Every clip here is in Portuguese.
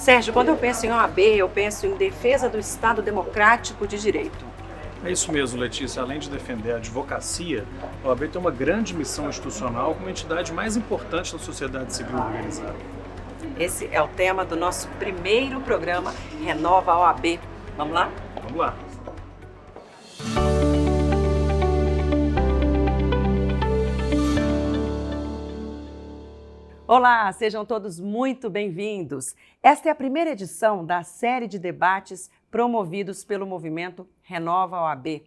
Sérgio, quando eu penso em OAB, eu penso em defesa do Estado Democrático de Direito. É isso mesmo, Letícia. Além de defender a advocacia, a OAB tem uma grande missão institucional como a entidade mais importante da sociedade civil organizada. Esse é o tema do nosso primeiro programa Renova a OAB. Vamos lá? Vamos lá. Olá, sejam todos muito bem-vindos. Esta é a primeira edição da série de debates promovidos pelo movimento Renova a OAB.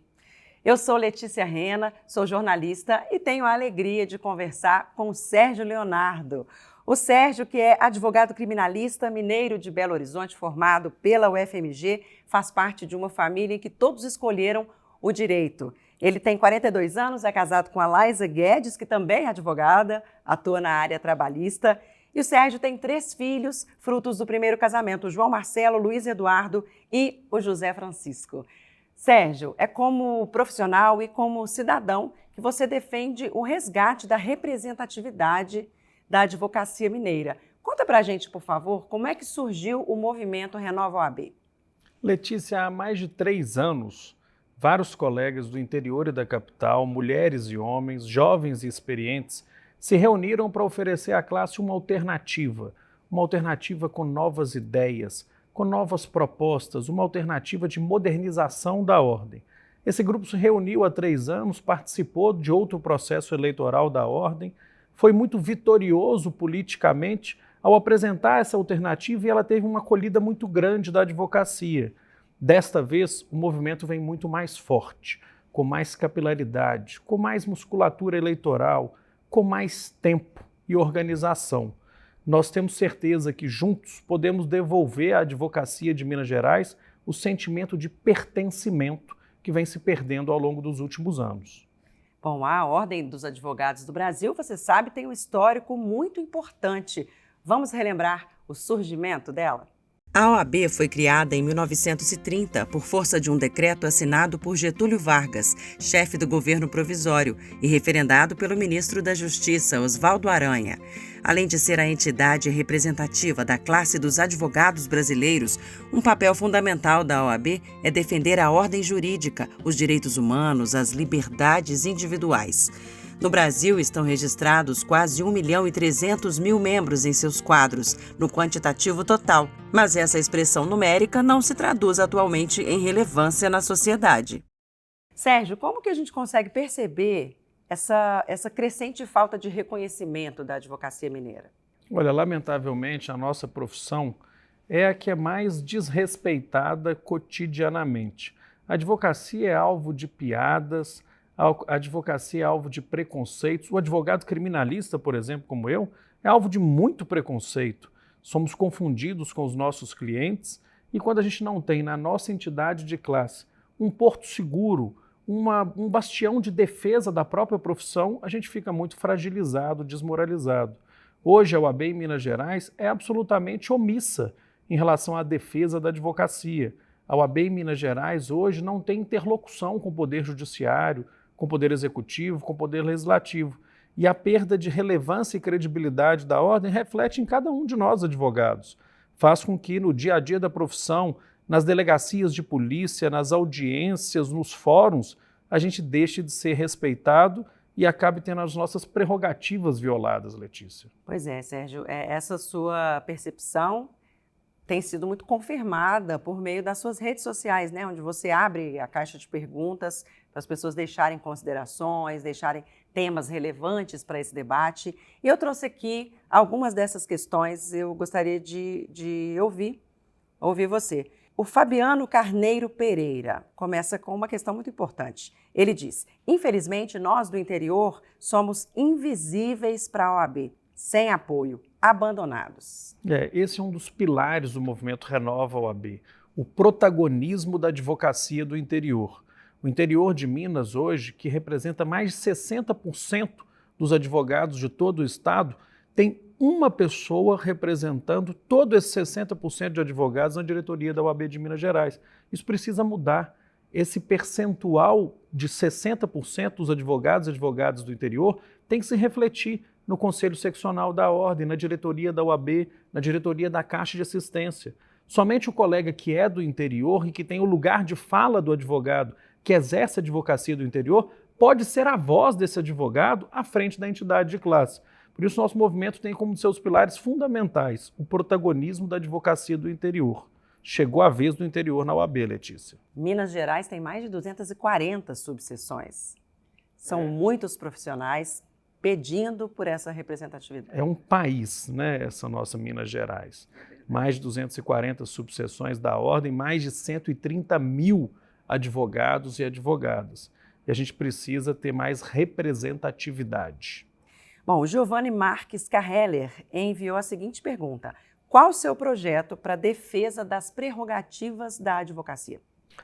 Eu sou Letícia Rena, sou jornalista e tenho a alegria de conversar com o Sérgio Leonardo. O Sérgio, que é advogado criminalista mineiro de Belo Horizonte, formado pela UFMG, faz parte de uma família em que todos escolheram o direito. Ele tem 42 anos, é casado com a Laísa Guedes, que também é advogada, atua na área trabalhista. E o Sérgio tem 3 filhos, frutos do primeiro casamento, o João Marcelo, o Luiz Eduardo e o José Francisco. Sérgio, é como profissional e como cidadão que você defende o resgate da representatividade da advocacia mineira. Conta pra gente, por favor, como é que surgiu o movimento Renova a OAB? Letícia, há mais de 3 anos, vários colegas do interior e da capital, mulheres e homens, jovens e experientes, se reuniram para oferecer à classe uma alternativa com novas ideias, com novas propostas, uma alternativa de modernização da ordem. Esse grupo se reuniu há 3 anos, participou de outro processo eleitoral da ordem, foi muito vitorioso politicamente ao apresentar essa alternativa e ela teve uma acolhida muito grande da advocacia. Desta vez, o movimento vem muito mais forte, com mais capilaridade, com mais musculatura eleitoral, com mais tempo e organização. Nós temos certeza que juntos podemos devolver à advocacia de Minas Gerais o sentimento de pertencimento que vem se perdendo ao longo dos últimos anos. Bom, a Ordem dos Advogados do Brasil, você sabe, tem um histórico muito importante. Vamos relembrar o surgimento dela? A OAB foi criada em 1930 por força de um decreto assinado por Getúlio Vargas, chefe do governo provisório, e referendado pelo ministro da Justiça, Oswaldo Aranha. Além de ser a entidade representativa da classe dos advogados brasileiros, um papel fundamental da OAB é defender a ordem jurídica, os direitos humanos, as liberdades individuais. No Brasil, estão registrados quase 1.300.000 membros em seus quadros, no quantitativo total. Mas essa expressão numérica não se traduz atualmente em relevância na sociedade. Sérgio, como que a gente consegue perceber essa crescente falta de reconhecimento da advocacia mineira? Olha, lamentavelmente, a nossa profissão é a que é mais desrespeitada cotidianamente. A advocacia é alvo de piadas, a advocacia é alvo de preconceitos. O advogado criminalista, por exemplo, como eu, é alvo de muito preconceito. Somos confundidos com os nossos clientes e quando a gente não tem na nossa entidade de classe um porto seguro, um bastião de defesa da própria profissão, a gente fica muito fragilizado, desmoralizado. Hoje a OAB em Minas Gerais é absolutamente omissa em relação à defesa da advocacia. A OAB em Minas Gerais hoje não tem interlocução com o Poder Judiciário, com o Poder Executivo, com o Poder Legislativo. E a perda de relevância e credibilidade da ordem reflete em cada um de nós, advogados. Faz com que no dia a dia da profissão, nas delegacias de polícia, nas audiências, nos fóruns, a gente deixe de ser respeitado e acabe tendo as nossas prerrogativas violadas, Letícia. Pois é, Sérgio, essa sua percepção tem sido muito confirmada por meio das suas redes sociais, né? Onde você abre a caixa de perguntas para as pessoas deixarem considerações, deixarem temas relevantes para esse debate. E eu trouxe aqui algumas dessas questões, eu gostaria de ouvir você. O Fabiano Carneiro Pereira começa com uma questão muito importante. Ele diz: infelizmente, nós do interior somos invisíveis para a OAB, sem apoio, abandonados. Esse é um dos pilares do movimento Renova a OAB, o protagonismo da advocacia do interior. O interior de Minas hoje, que representa mais de 60% dos advogados de todo o estado, tem uma pessoa representando todo esse 60% de advogados na diretoria da OAB de Minas Gerais. Isso precisa mudar. Esse percentual de 60% dos advogados e advogadas do interior tem que se refletir no Conselho Seccional da Ordem, na diretoria da OAB, na diretoria da Caixa de Assistência. Somente o colega que é do interior e que tem o lugar de fala do advogado, que exerce a advocacia do interior, pode ser a voz desse advogado à frente da entidade de classe. Por isso, nosso movimento tem como seus pilares fundamentais o protagonismo da advocacia do interior. Chegou a vez do interior na OAB, Letícia. Minas Gerais tem mais de 240 subseções. São muitos profissionais pedindo por essa representatividade. É um país, né, essa nossa Minas Gerais. Mais de 240 subseções da ordem, mais de 130 mil advogados e advogadas. E a gente precisa ter mais representatividade. Bom, o Giovanni Marques Carreller enviou a seguinte pergunta: qual o seu projeto para a defesa das prerrogativas da advocacia?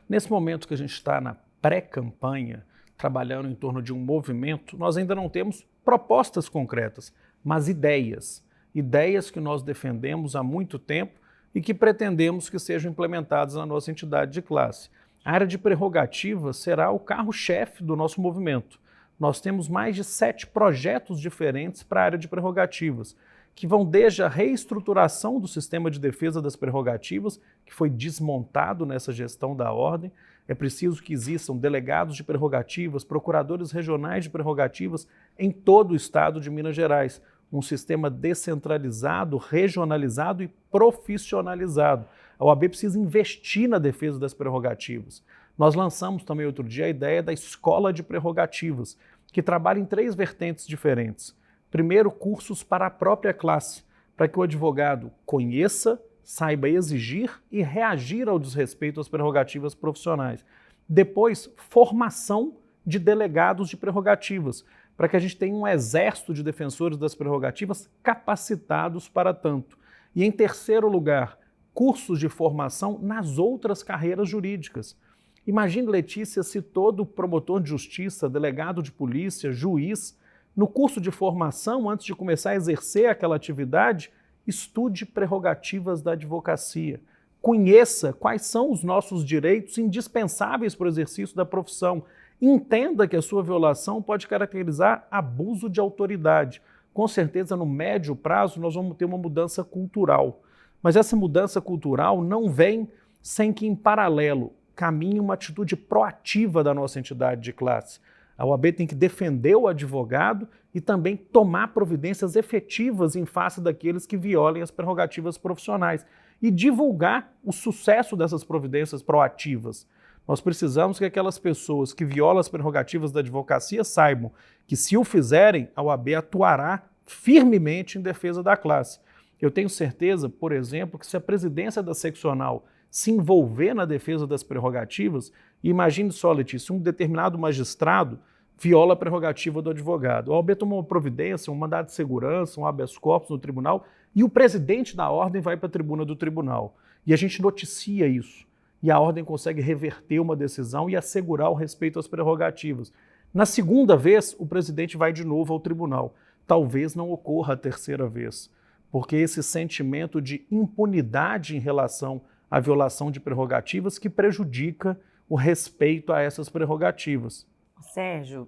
Nesse momento que a gente está na pré-campanha, trabalhando em torno de um movimento, nós ainda não temos propostas concretas, mas ideias. Ideias que nós defendemos há muito tempo e que pretendemos que sejam implementadas na nossa entidade de classe. A área de prerrogativas será o carro-chefe do nosso movimento. Nós temos mais de 7 projetos diferentes para a área de prerrogativas, que vão desde a reestruturação do sistema de defesa das prerrogativas, que foi desmontado nessa gestão da ordem. É preciso que existam delegados de prerrogativas, procuradores regionais de prerrogativas em todo o estado de Minas Gerais. Um sistema descentralizado, regionalizado e profissionalizado. A OAB precisa investir na defesa das prerrogativas. Nós lançamos também outro dia a ideia da Escola de Prerrogativas, que trabalha em 3 vertentes diferentes. Primeiro, cursos para a própria classe, para que o advogado conheça, saiba exigir e reagir ao desrespeito às prerrogativas profissionais. Depois, formação de delegados de prerrogativas, para que a gente tenha um exército de defensores das prerrogativas capacitados para tanto. E em terceiro lugar, cursos de formação nas outras carreiras jurídicas. Imagine, Letícia, se todo promotor de justiça, delegado de polícia, juiz, no curso de formação, antes de começar a exercer aquela atividade, estude prerrogativas da advocacia. Conheça quais são os nossos direitos indispensáveis para o exercício da profissão. Entenda que a sua violação pode caracterizar abuso de autoridade. Com certeza, no médio prazo, nós vamos ter uma mudança cultural. Mas essa mudança cultural não vem sem que, em paralelo, caminhe uma atitude proativa da nossa entidade de classe. A OAB tem que defender o advogado e também tomar providências efetivas em face daqueles que violem as prerrogativas profissionais e divulgar o sucesso dessas providências proativas. Nós precisamos que aquelas pessoas que violam as prerrogativas da advocacia saibam que, se o fizerem, a OAB atuará firmemente em defesa da classe. Eu tenho certeza, por exemplo, que se a presidência da seccional se envolver na defesa das prerrogativas, e imagine só, Letícia, um determinado magistrado viola a prerrogativa do advogado. A OAB toma uma providência, um mandado de segurança, um habeas corpus no tribunal, e o presidente da ordem vai para a tribuna do tribunal. E a gente noticia isso. E a ordem consegue reverter uma decisão e assegurar o respeito às prerrogativas. Na segunda vez, o presidente vai de novo ao tribunal. Talvez não ocorra a terceira vez, porque esse sentimento de impunidade em relação à violação de prerrogativas que prejudica o respeito a essas prerrogativas. Sérgio,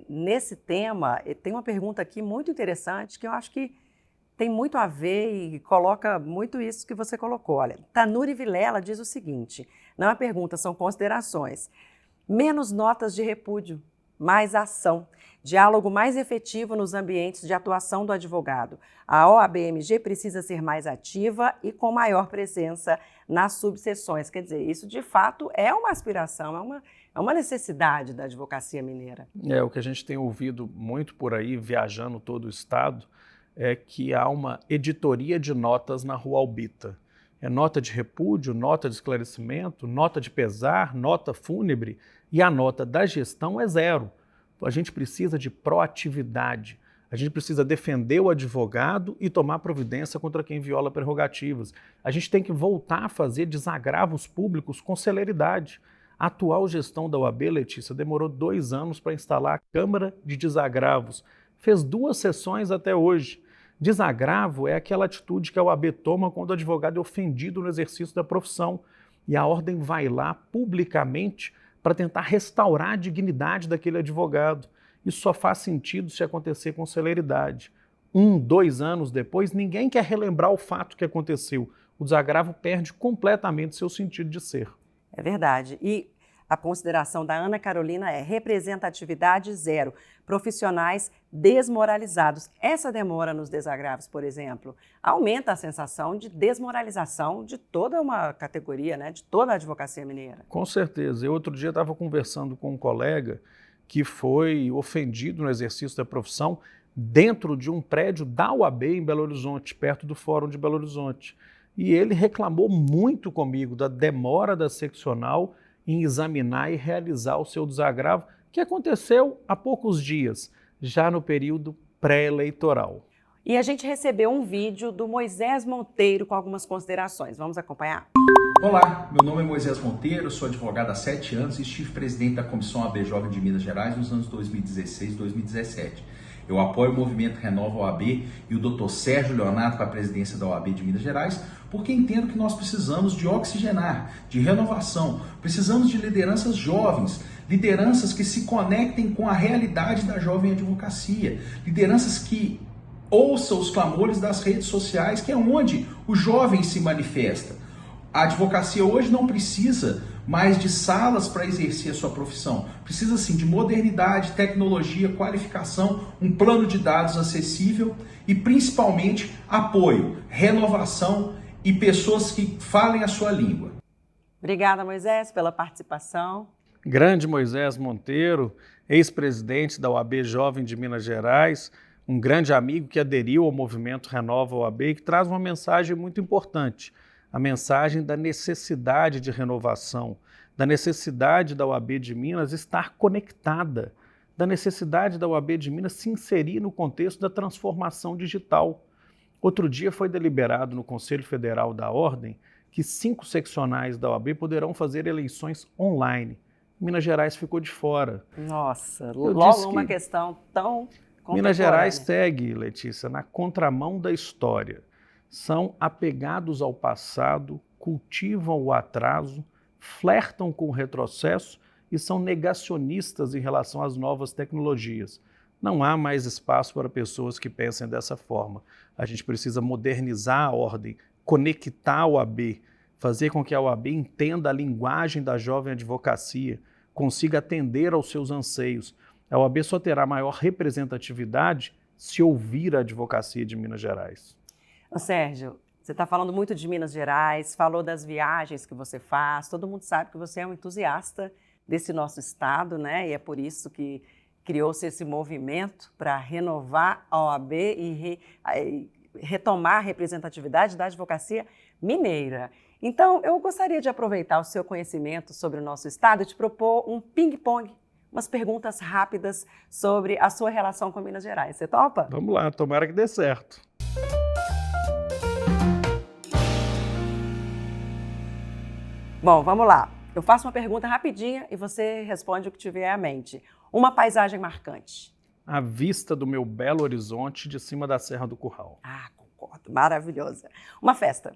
nesse tema, tem uma pergunta aqui muito interessante que eu acho que tem muito a ver e coloca muito isso que você colocou. Olha, Tanuri Vilela diz o seguinte, não é uma pergunta, são considerações. Menos notas de repúdio, mais ação, diálogo mais efetivo nos ambientes de atuação do advogado. A OABMG precisa ser mais ativa e com maior presença nas subseções. Quer dizer, isso de fato é uma aspiração, é uma necessidade da advocacia mineira. O que a gente tem ouvido muito por aí, viajando todo o estado, é que há uma editoria de notas na Rua Albita. É nota de repúdio, nota de esclarecimento, nota de pesar, nota fúnebre, e a nota da gestão é 0. A gente precisa de proatividade. A gente precisa defender o advogado e tomar providência contra quem viola prerrogativas. A gente tem que voltar a fazer desagravos públicos com celeridade. A atual gestão da OAB, Letícia, demorou 2 anos para instalar a Câmara de Desagravos. Fez 2 sessões até hoje. Desagravo é aquela atitude que a OAB toma quando o advogado é ofendido no exercício da profissão. E a ordem vai lá publicamente para tentar restaurar a dignidade daquele advogado. Isso só faz sentido se acontecer com celeridade. 2 anos depois, ninguém quer relembrar o fato que aconteceu. O desagravo perde completamente seu sentido de ser. É verdade. E a consideração da Ana Carolina é representatividade zero, profissionais desmoralizados. Essa demora nos desagravos, por exemplo, aumenta a sensação de desmoralização de toda uma categoria, né, de toda a advocacia mineira. Com certeza. Eu outro dia estava conversando com um colega que foi ofendido no exercício da profissão dentro de um prédio da UAB em Belo Horizonte, perto do Fórum de Belo Horizonte. E ele reclamou muito comigo da demora da seccional em examinar e realizar o seu desagravo, que aconteceu há poucos dias, já no período pré-eleitoral. E a gente recebeu um vídeo do Moisés Monteiro com algumas considerações. Vamos acompanhar? Olá, meu nome é Moisés Monteiro, sou advogado há 7 anos e estive presidente da Comissão OAB Jovem de Minas Gerais nos anos 2016 e 2017. Eu apoio o movimento Renova OAB e o Dr. Sérgio Leonardo para a presidência da OAB de Minas Gerais, porque entendo que nós precisamos de oxigenar, de renovação, precisamos de lideranças jovens, lideranças que se conectem com a realidade da jovem advocacia, lideranças que ouçam os clamores das redes sociais, que é onde o jovem se manifesta. A advocacia hoje não precisa mais de salas para exercer a sua profissão. Precisa sim de modernidade, tecnologia, qualificação, um plano de dados acessível e principalmente apoio, renovação e pessoas que falem a sua língua. Obrigada, Moisés, pela participação. Grande Moisés Monteiro, ex-presidente da OAB Jovem de Minas Gerais, um grande amigo que aderiu ao movimento Renova OAB e que traz uma mensagem muito importante. A mensagem da necessidade de renovação, da necessidade da OAB de Minas estar conectada, da necessidade da OAB de Minas se inserir no contexto da transformação digital. Outro dia foi deliberado no Conselho Federal da Ordem que 5 seccionais da OAB poderão fazer eleições online. Minas Gerais ficou de fora. Nossa, logo uma questão tão contemporânea. Minas Gerais segue, Letícia, na contramão da história. São apegados ao passado, cultivam o atraso, flertam com o retrocesso e são negacionistas em relação às novas tecnologias. Não há mais espaço para pessoas que pensem dessa forma. A gente precisa modernizar a ordem, conectar a OAB, fazer com que a OAB entenda a linguagem da jovem advocacia, consiga atender aos seus anseios. A OAB só terá maior representatividade se ouvir a advocacia de Minas Gerais. Ô Sérgio, você está falando muito de Minas Gerais, falou das viagens que você faz, todo mundo sabe que você é um entusiasta desse nosso estado, né? E é por isso que criou-se esse movimento para renovar a OAB e retomar a representatividade da advocacia mineira. Então, eu gostaria de aproveitar o seu conhecimento sobre o nosso estado e te propor um ping-pong, umas perguntas rápidas sobre a sua relação com Minas Gerais. Você topa? Vamos lá, tomara que dê certo. Bom, vamos lá. Eu faço uma pergunta rapidinha e você responde o que tiver à mente. Uma paisagem marcante. A vista do meu Belo Horizonte de cima da Serra do Curral. Ah, concordo. Maravilhosa. Uma festa.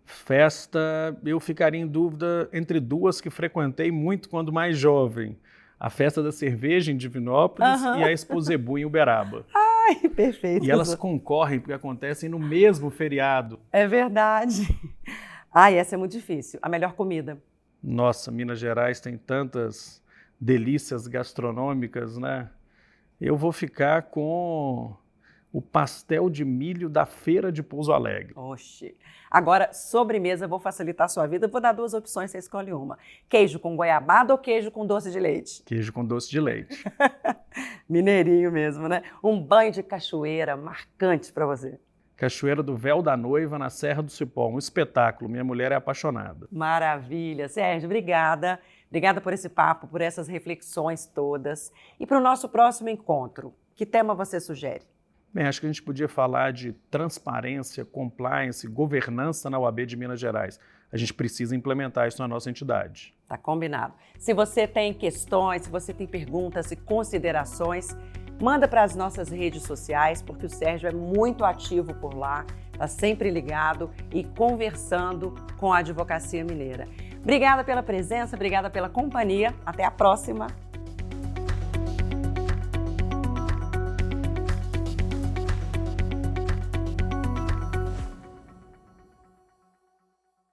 Festa, eu ficaria em dúvida entre 2 que frequentei muito quando mais jovem. A Festa da Cerveja em Divinópolis e a Expo Zebu em Uberaba. Ai, perfeito. E elas concorrem porque acontecem no mesmo feriado. É verdade. Ai, essa é muito difícil. A melhor comida. Nossa, Minas Gerais tem tantas delícias gastronômicas, né? Eu vou ficar com o pastel de milho da Feira de Pouso Alegre. Oxi. Agora, sobremesa, vou facilitar a sua vida. Vou dar 2 opções, você escolhe uma. Queijo com goiabada ou queijo com doce de leite? Queijo com doce de leite. Mineirinho mesmo, né? Um banho de cachoeira marcante para você. Cachoeira do Véu da Noiva, na Serra do Cipó. Um espetáculo. Minha mulher é apaixonada. Maravilha. Sérgio, obrigada. Obrigada por esse papo, por essas reflexões todas. E para o nosso próximo encontro, que tema você sugere? Bem, acho que a gente podia falar de transparência, compliance, governança na OAB de Minas Gerais. A gente precisa implementar isso na nossa entidade. Tá combinado. Se você tem questões, se você tem perguntas e considerações, manda para as nossas redes sociais, porque o Sérgio é muito ativo por lá, está sempre ligado e conversando com a advocacia mineira. Obrigada pela presença, obrigada pela companhia. Até a próxima.